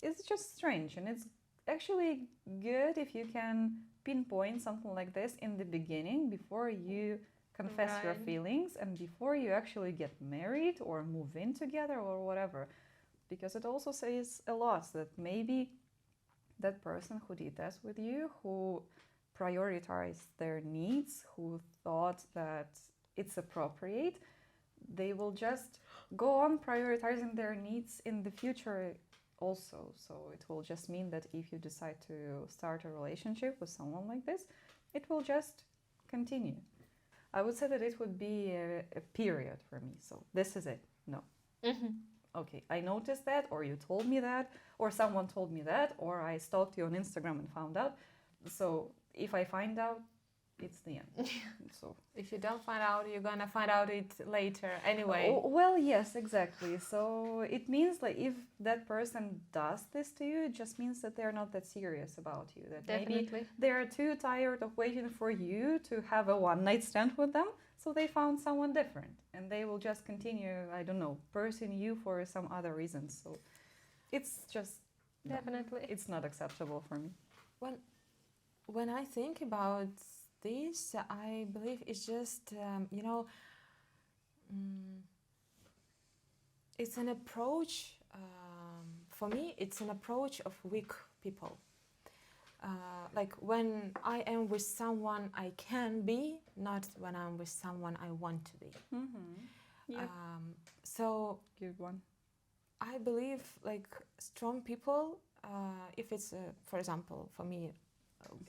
It's just strange, and it's actually good if you can pinpoint something like this in the beginning before you confess your feelings and before you actually get married or move in together or whatever, because it also says a lot that maybe that person who did that with you, who prioritized their needs, who thought that it's appropriate, they will just go on prioritizing their needs in the future also. So it will just mean that if you decide to start a relationship with someone like this, it will just continue. I would say that it would be a period for me. So this is it. No. Okay, I noticed that, or you told me that, or someone told me that, or I stalked you on Instagram and found out. So if I find out, it's the end. So If you don't find out, you're gonna find out it later anyway. well, yes, exactly. So it means like if that person does this to you, it just means that they're not that serious about you. That maybe Definitely. they're too tired of waiting for you to have a one night stand with them. So they found someone different, and they will just continue, I don't know, pursuing you for some other reasons. So it's just no, Definitely. it's not acceptable for me. When I think about this, I believe it's just, it's an approach, for me, it's an approach of weak people. Like when I am with someone I can be, not when I'm with someone I want to be. Yep. So Good one. I believe like strong people, if it's, for example, for me,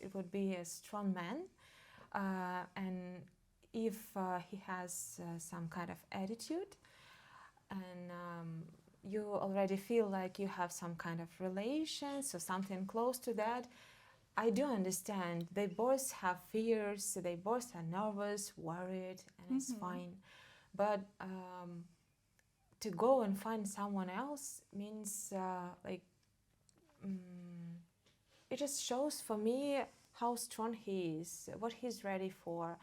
it would be a strong man, and if he has some kind of attitude, and you already feel like you have some kind of relations or something close to that, I do understand. They both have fears, they both are nervous, worried, and it's fine. But to go and find someone else means it just shows for me how strong he is, what he's ready for,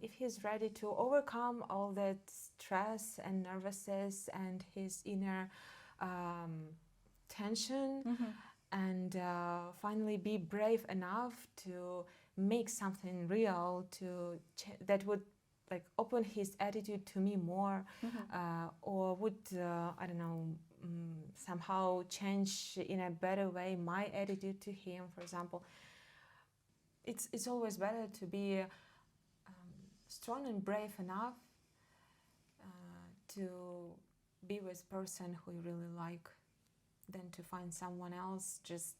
if he's ready to overcome all that stress and nervousness and his inner tension, and finally be brave enough to make something real that would like open his attitude to me more, or would I don't know, somehow change in a better way my attitude to him, for example. It's always better to be strong and brave enough to be with a person who you really like than to find someone else just,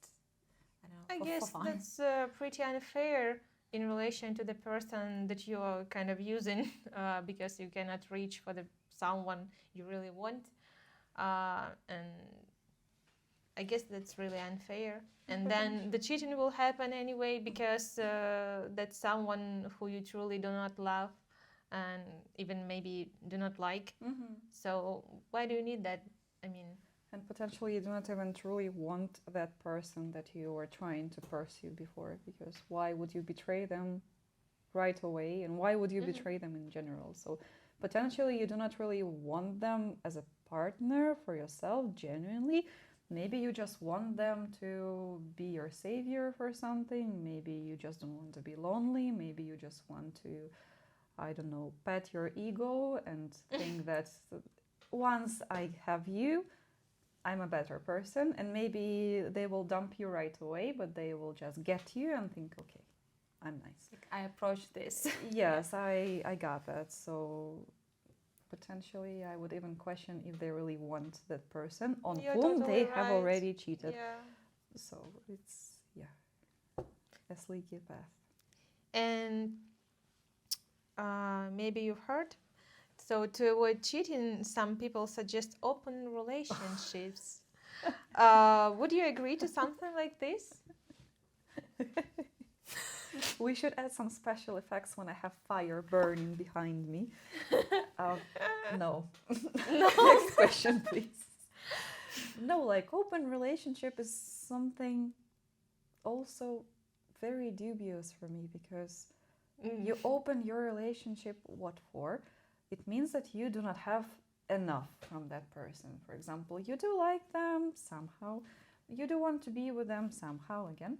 I don't know, I for guess fun. that's pretty unfair in relation to the person that you are kind of using, because you cannot reach for the someone you really want, and I guess that's really unfair. And then the cheating will happen anyway because that's someone who you truly do not love and even maybe do not like. So why do you need that? I mean, And potentially you do not even truly want that person that you were trying to pursue before, because why would you betray them right away, and why would you betray them in general? So potentially you do not really want them as a partner for yourself genuinely. Maybe you just want them to be your savior for something. Maybe you just don't want to be lonely. Maybe you just want to, I don't know, pet your ego and think that once I have you, I'm a better person. And maybe they will dump you right away, but they will just get you and think, okay, I'm nice. Like, I approach this. Yes, I got that. So potentially I would even question if they really want that person on You're whom totally they have right. already cheated. yeah. So it's, a sleeky path. And maybe you've heard. So to avoid cheating, some people suggest open relationships. Would you agree to something like this? We should add some special effects when I have fire burning behind me. No. Next question, please. No, like open relationship is something also very dubious for me, because you open your relationship, what for? It means that you do not have enough from that person. For example, you do like them somehow, you do want to be with them somehow again,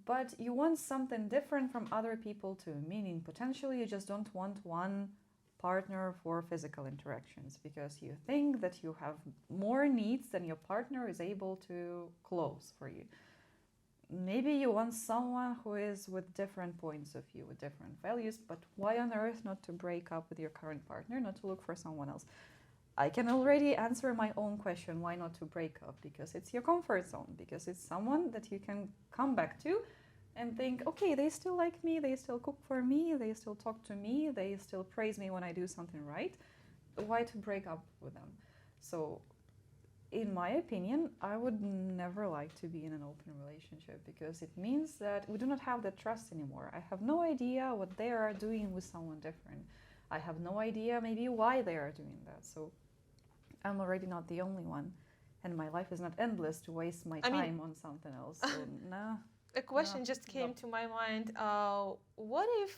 but you want something different from other people too, meaning potentially you just don't want one partner for physical interactions because you think that you have more needs than your partner is able to close for you. Maybe you want someone who is with different points of view, with different values, but why on earth not to break up with your current partner, not to look for someone else? I can already answer my own question, why not to break up? Because it's your comfort zone, because it's someone that you can come back to and think, okay, they still like me, they still cook for me, they still talk to me, they still praise me when I do something right. Why to break up with them? So in my opinion, I would never like to be in an open relationship because it means that we do not have that trust anymore. I have no idea what they are doing with someone different. I have no idea maybe why they are doing that. So I'm already not the only one. And my life is not endless to waste my time on something else. So, no. A question just came to my mind. What if,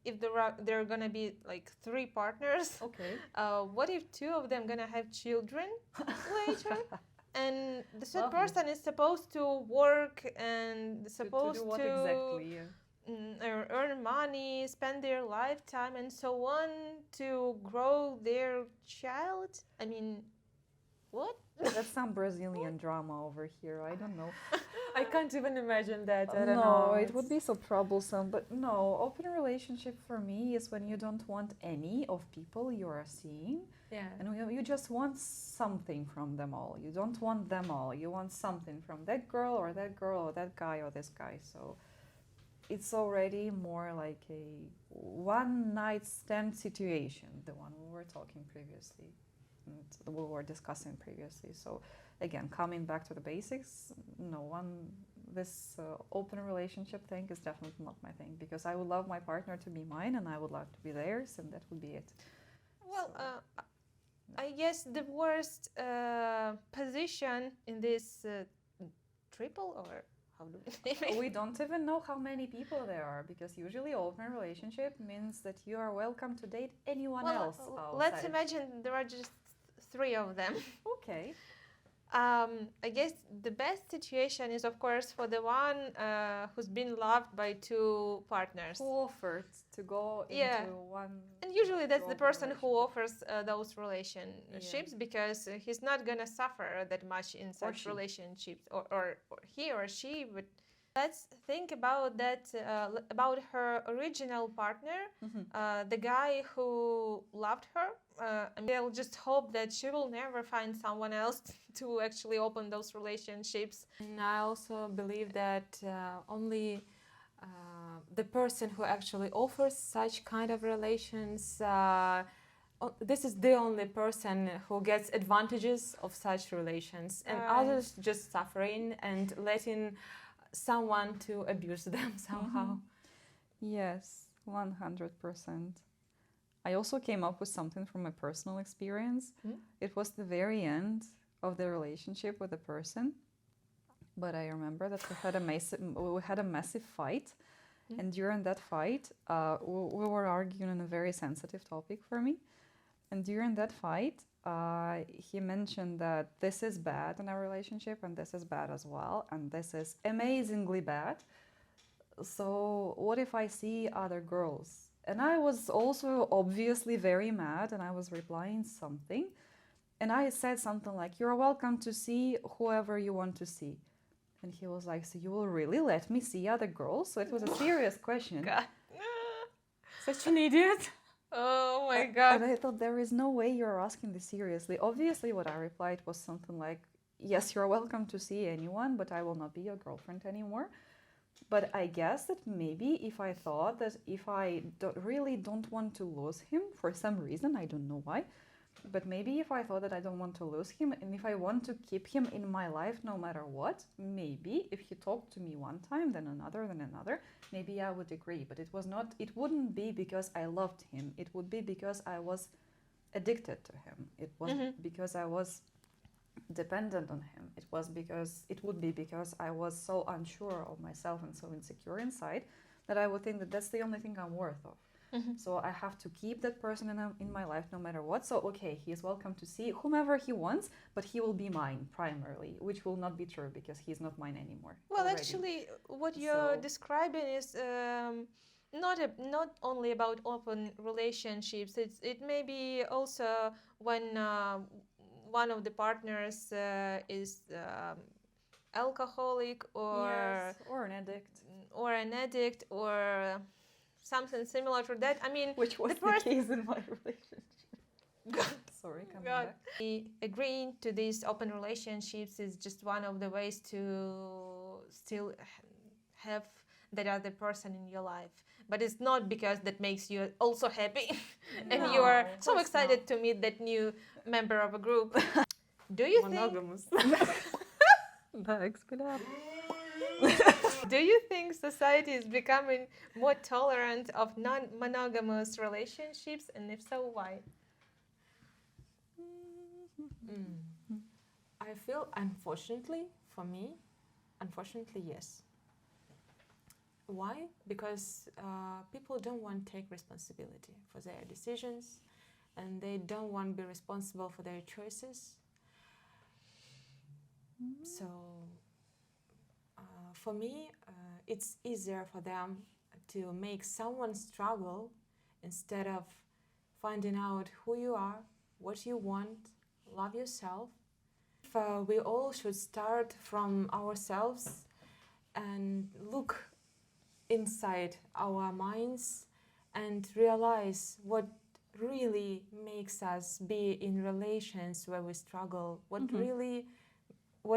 if there are gonna be like 3 partners? Okay. What if 2 of them gonna have children later? And the third Lovely. person is supposed to work and supposed to do what exactly? earn money, spend their lifetime, and so on to grow their child. I mean, what? That's some Brazilian drama over here. I don't know. I can't even imagine that. I don't No, know. it would be so troublesome. But no, open relationship for me is when you don't want any of people you are seeing. Yeah. And you just want something from them all. You don't want them all. You want something from that girl or that guy or this guy. So it's already more like a one night stand situation, the one we were talking previously, and we were discussing previously. So again, coming back to the basics, this open relationship thing is definitely not my thing, because I would love my partner to be mine and I would love to be theirs, and that would be it. Well, I guess the worst position in this triple, or how do we name it? We don't even know how many people there are, because usually open relationship means that you are welcome to date anyone else outside. Let's imagine there are just 3 of them. Okay. I guess the best situation is, of course, for the one who's been loved by 2 partners. Who offered to go into one. And usually that's the open person who relationship. offers those relationships, because he's not going to suffer that much in such she. relationships, or he or she. But let's think about that, about her original partner, the guy who loved her. And they'll just hope that she will never find someone else to actually open those relationships. And I also believe that only the person who actually offers such kind of relations, this is the only person who gets advantages of such relations, and others just suffering and letting someone to abuse them somehow. Yes, 100%. I also came up with something from my personal experience. It was the very end of the relationship with the person, but I remember that we had a massive fight, and during that fight, we were arguing on a very sensitive topic for me. And during that fight, he mentioned that this is bad in our relationship, and this is bad as well, and this is amazingly bad. So what if I see other girls? And I was also obviously very mad, and I was replying something. And I said something like, "You're welcome to see whoever you want to see." And he was like, "So you will really let me see other girls?" So it was a serious question. God. Such an idiot. Oh my God. And I thought, there is no way you're asking this seriously. Obviously, what I replied was something like, "Yes, you're welcome to see anyone, but I will not be your girlfriend anymore." But I guess that maybe if I thought that if I really don't want to lose him for some reason, I don't know why, but maybe if I thought that I don't want to lose him, and if I want to keep him in my life no matter what, maybe if he talked to me one time, then another, maybe I would agree. But it wouldn't be because I loved him. It would be because I was addicted to him. It wasn't because I was dependent on him. It would be because I was so unsure of myself and so insecure inside that I would think that that's the only thing I'm worth of. So I have to keep that person in my life no matter what. So okay, he is welcome to see whomever he wants, but he will be mine primarily, which will not be true because he's not mine anymore. Well, already. actually, what you're describing is not only about open relationships. It may be also when one of the partners is alcoholic, or an addict, or something similar to that. I mean, which was the case in my relationship. Sorry, coming back. Agreeing to these open relationships is just one of the ways to still have that other person in your life. But it's not because that makes you also happy and No, you are of so course excited not. to meet that new member of a group. Do you think Monogamous. do you think society is becoming more tolerant of non-monogamous relationships, and if so, why? I feel, unfortunately, for me, unfortunately, yes. Why? Because people don't want to take responsibility for their decisions, and they don't want to be responsible for their choices. So, for me, it's easier for them to make someone struggle instead of finding out who you are, what you want, love yourself. We all should start from ourselves and look inside our minds and realize what really makes us be in relations where we struggle, what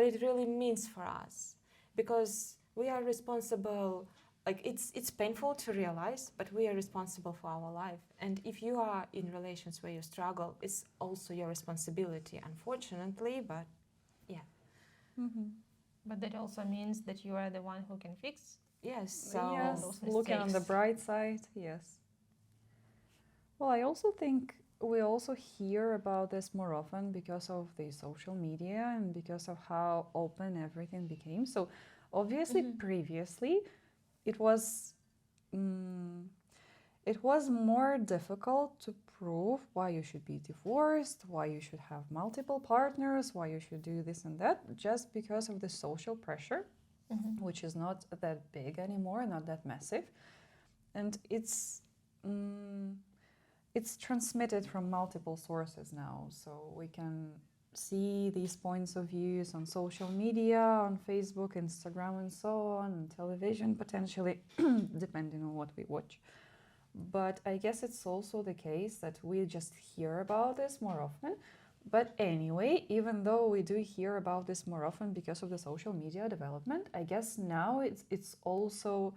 it really means for us, because we are responsible. Like, it's painful to realize, but we are responsible for our life. And if you are in relations where you struggle, it's also your responsibility, unfortunately, but yeah. But that also means that you are the one who can fix. Yes, so Yes, those looking on the mistakes. bright side, yes. Well, I also think we also hear about this more often because of the social media and because of how open everything became. So, obviously, previously, it was it was more difficult to prove why you should be divorced, why you should have multiple partners, why you should do this and that, just because of the social pressure, which is not that big anymore, not that massive. And it's transmitted from multiple sources now. So we can see these points of views on social media, on Facebook, Instagram, and so on, and television potentially, depending on what we watch. But I guess it's also the case that we just hear about this more often. But anyway, even though we do hear about this more often because of the social media development, I guess now it's also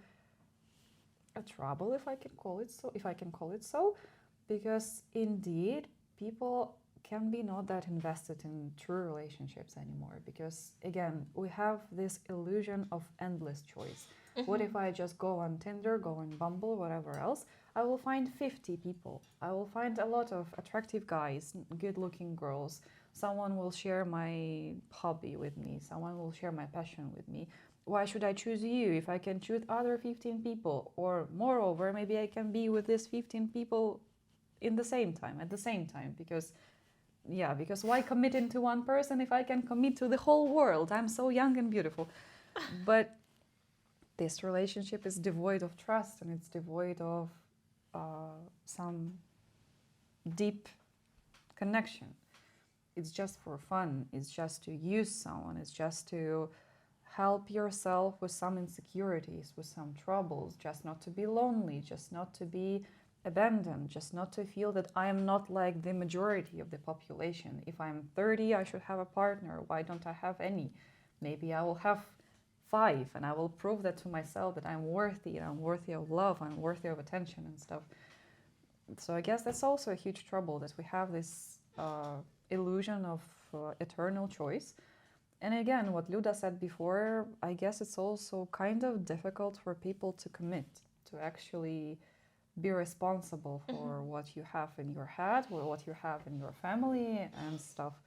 a trouble, if I can call it so, because indeed people can be not that invested in true relationships anymore, because again we have this illusion of endless choice. What if I just go on Tinder, go on Bumble, whatever else? I will find 50 people. I will find a lot of attractive guys, good looking girls. Someone will share my hobby with me. Someone will share my passion with me. Why should I choose you if I can choose other 15 people? Or moreover, maybe I can be with these 15 people at the same time, because why commit into one person if I can commit to the whole world? I'm so young and beautiful. But this relationship is devoid of trust, and it's devoid of some deep connection. It's just for fun. It's just to use someone. It's just to help yourself with some insecurities, with some troubles, just not to be lonely, just not to be abandoned, just not to feel that I am not like the majority of the population. If I'm 30, I should have a partner. Why don't I have any? Maybe I will have 5, and I will prove that to myself that I'm worthy, and I'm worthy of love, I'm worthy of attention and stuff. So I guess that's also a huge trouble, that we have this illusion of eternal choice. And again, what Luda said before, I guess it's also kind of difficult for people to commit, to actually be responsible for what you have in your head, or what you have in your family and stuff.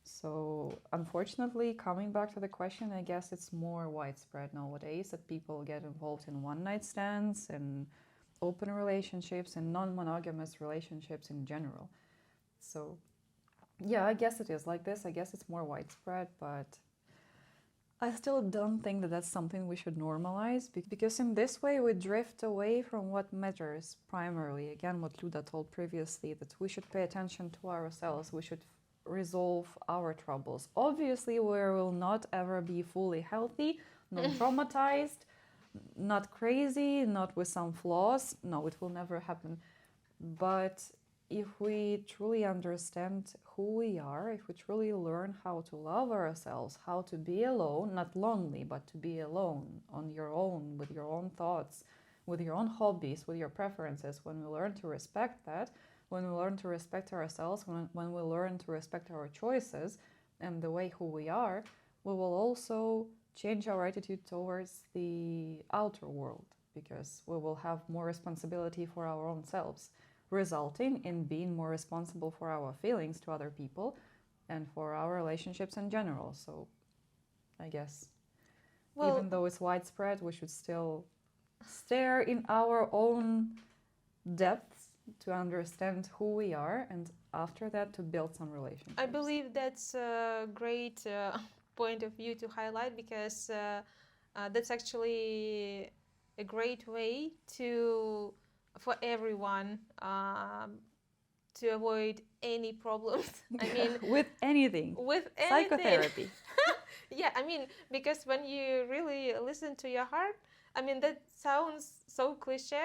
So unfortunately, coming back to the question, I guess it's more widespread nowadays that people get involved in one-night stands and open relationships and non-monogamous relationships in general. So yeah, I guess it is like this. I guess it's more widespread, but I still don't think that that's something we should normalize, because in this way we drift away from what matters primarily. Again, what Luda told previously, that we should pay attention to ourselves, we should resolve our troubles. Obviously, we will not ever be fully healthy, not traumatized, not crazy, not with some flaws. No, it will never happen. But if we truly understand who we are, if we truly learn how to love ourselves, how to be alone, not lonely, but to be alone on your own, with your own thoughts, with your own hobbies, with your preferences, when we learn to respect that, when we learn to respect ourselves, when we learn to respect our choices and the way who we are, we will also change our attitude towards the outer world, because we will have more responsibility for our own selves, resulting in being more responsible for our feelings to other people and for our relationships in general. So I guess even though it's widespread, we should still stare in our own depths to understand who we are, and after that to build some relationships. I believe that's a great point of view to highlight, because that's actually a great way for everyone to avoid any problems. I mean, with anything. Psychotherapy. Yeah, I mean, because when you really listen to your heart, I mean, that sounds so cliche,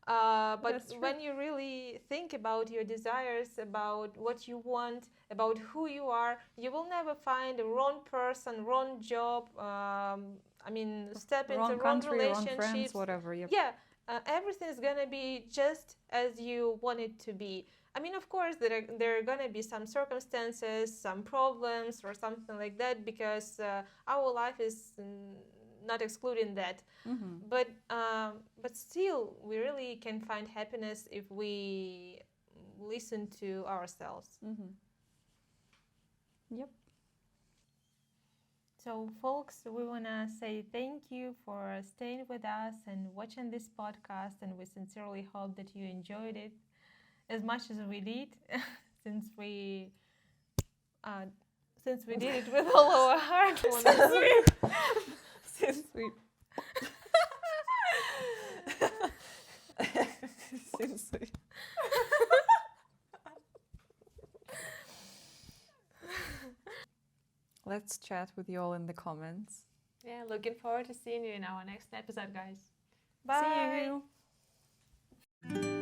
but when you really think about your desires, about what you want, about who you are, you will never find a wrong person, wrong job, I mean, step into wrong relationships. Wrong friends, whatever. Yep. Yeah, everything's gonna be just as you want it to be. I mean, of course, there are gonna be some circumstances, some problems, or something like that, because our life is not excluding that. Mm-hmm. But still, we really can find happiness if we listen to ourselves. Mm-hmm. Yep. So, folks, we want to say thank you for staying with us and watching this podcast, and we sincerely hope that you enjoyed it as much as we did, since we did it with all our heart. Since we Let's chat with you all in the comments. Yeah, looking forward to seeing you in our next episode, guys. Bye. See you.